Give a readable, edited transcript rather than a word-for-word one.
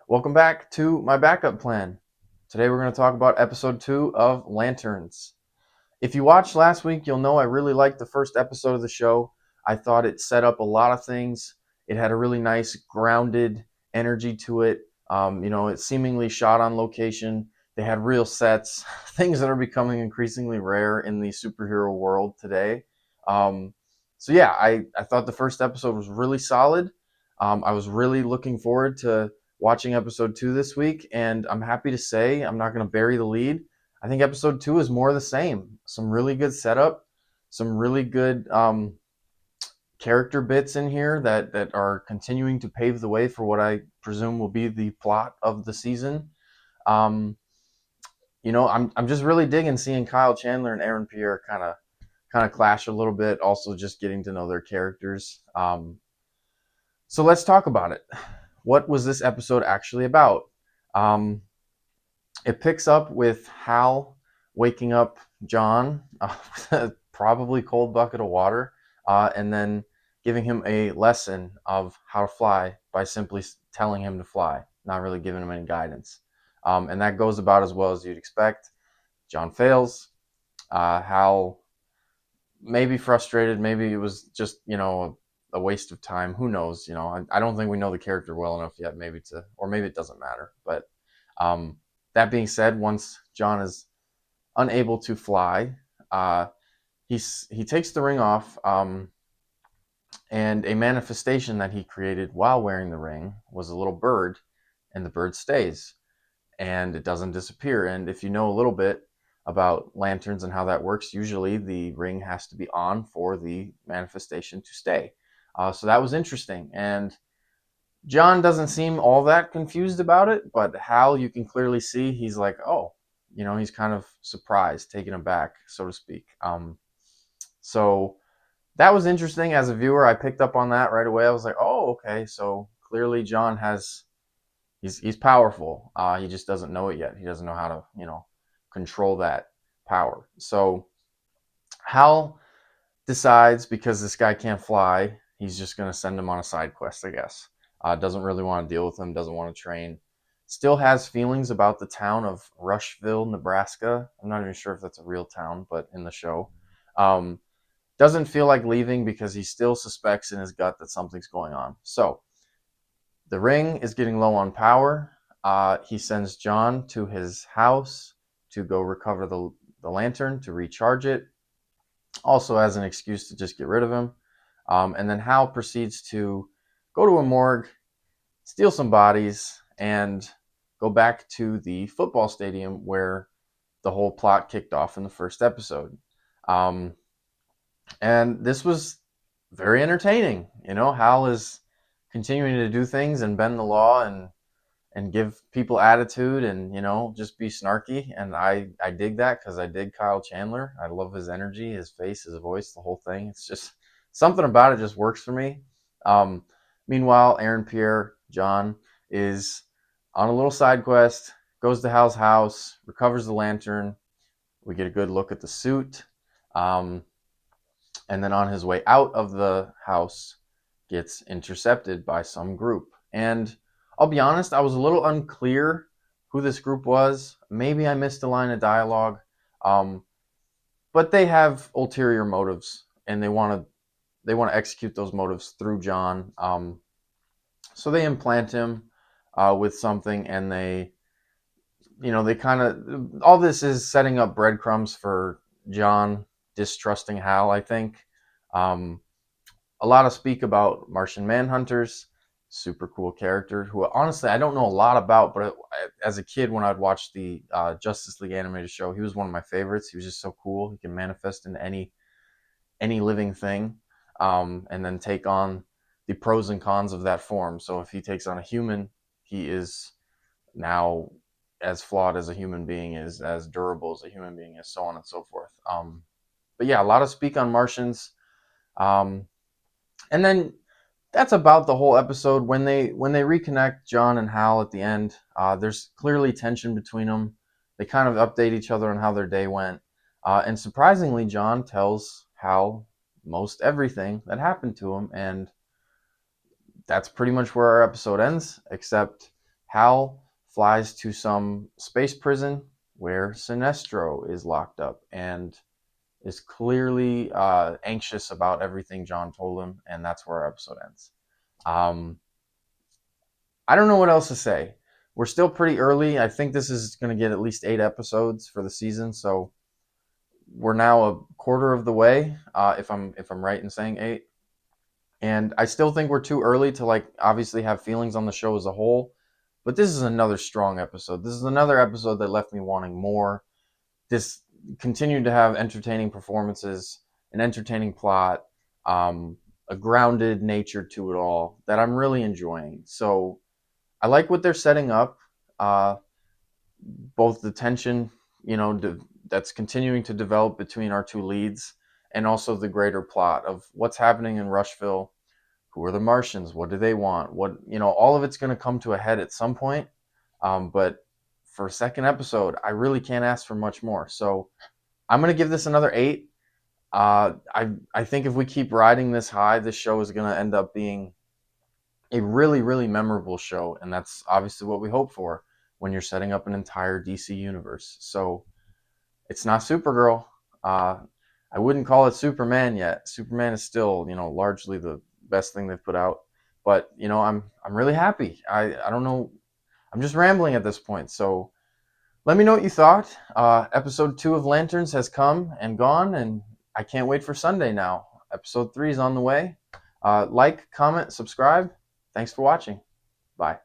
Welcome back to my backup plan. Today we're going to talk about episode 2 of Lanterns. If you watched last week, you'll know I really liked the first episode of the show. I thought it set up a lot of things. It had a really nice, grounded energy to it. It seemingly shot on location. They had real sets, things that are becoming increasingly rare in the superhero world today. I thought the first episode was really solid. I was really looking forward to watching episode 2 this week, and I'm happy to say I'm not going to bury the lead. I think episode 2 is more of the same. Some really good setup, some really good character bits in here that are continuing to pave the way for what I presume will be the plot of the season. Um, I'm just really digging seeing Kyle Chandler and Aaron Pierre kind of clash a little bit. Also, just getting to know their characters. So let's talk about it. What was this episode actually about? Um, it picks up with Hal waking up John with a probably cold bucket of water, and then giving him a lesson of how to fly by simply telling him to fly, not really giving him any guidance. And that goes about as well as you'd expect. John fails. Hal may be frustrated. Maybe it was just, a waste of time. Who knows? I don't think we know the character well enough yet, or maybe it doesn't matter. But um, that being said, once John is unable to fly, uh, he takes the ring off, and a manifestation that he created while wearing the ring was a little bird, and the bird stays and it doesn't disappear. And if you know a little bit about lanterns and how that works, usually the ring has to be on for the manifestation to stay. So that was interesting. And John doesn't seem all that confused about it, but Hal, you can clearly see he's like, oh, he's kind of surprised, taken aback, so to speak. So that was interesting. As a viewer, I picked up on that right away. I was like, oh, okay. So clearly John he's powerful. He just doesn't know it yet. He doesn't know how to, control that power. So Hal decides, because this guy can't fly, he's just going to send him on a side quest, I guess. Doesn't really want to deal with him, doesn't want to train. Still has feelings about the town of Rushville, Nebraska. I'm not even sure if that's a real town, but in the show. Um, doesn't feel like leaving because he still suspects in his gut that something's going on. So the ring is getting low on power. He sends John to his house to go recover the lantern to recharge it, also as an excuse to just get rid of him. And then Hal proceeds to go to a morgue, steal some bodies, and go back to the football stadium where the whole plot kicked off in the first episode. Um, and this was very entertaining. Hal is continuing to do things and bend the law and give people attitude and just be snarky, and I dig that because I dig Kyle Chandler. I love his energy, his face, his voice, the whole thing. It's just something about it just works for me. um, Meanwhile, Aaron Pierre, John, is on a little side quest, goes to Hal's house, recovers the lantern. We get a good look at the suit, um, and then on his way out of the house gets intercepted by some group. And I'll be honest, I was a little unclear who this group was. Maybe I missed a line of dialogue, um, but they have ulterior motives, and they want to execute those motives through John. So they implant him with something, and they kind of, all this is setting up breadcrumbs for John distrusting Hal, I think. Um, a lot of speak about Martian Manhunters, super cool character who honestly I don't know a lot about, but as a kid when I'd watch the Justice League animated show, he was one of my favorites. He was just so cool. He can manifest into any living thing, and then take on the pros and cons of that form. So if he takes on a human, he is now as flawed as a human being is, as durable as a human being is, so on and so forth. But yeah, a lot of speak on Martians. Um, and then that's about the whole episode. When they reconnect, John and Hal at the end, there's clearly tension between them. They kind of update each other on how their day went, and surprisingly, John tells Hal most everything that happened to him, and that's pretty much where our episode ends. Except Hal flies to some space prison where Sinestro is locked up and is clearly anxious about everything John told him, and that's where our episode ends. Um, I don't know what else to say. We're still pretty early. I think this is going to get at least 8 episodes for the season, so we're now a quarter of the way. If I'm right in saying 8, and I still think we're too early to like obviously have feelings on the show as a whole. But this is another strong episode. This is another episode that left me wanting more. This continued to have entertaining performances, an entertaining plot, um, a grounded nature to it all that I'm really enjoying. So I like what they're setting up, uh, both the tension, that's continuing to develop between our two leads, and also the greater plot of what's happening in Rushville. Who are the Martians? What do they want? All of it's going to come to a head at some point. But for a second episode, I really can't ask for much more. So I'm going to give this another 8. I think if we keep riding this high, this show is going to end up being a really, really memorable show. And that's obviously what we hope for when you're setting up an entire DC universe. So it's not Supergirl. Uh, I wouldn't call it Superman yet. Superman is still, largely the best thing they've put out. But I'm really happy. I don't know. I'm just rambling at this point. So let me know what you thought. Episode 2 of Lanterns has come and gone, and I can't wait for Sunday now. Episode 3 is on the way. Like, comment, subscribe. Thanks for watching. Bye.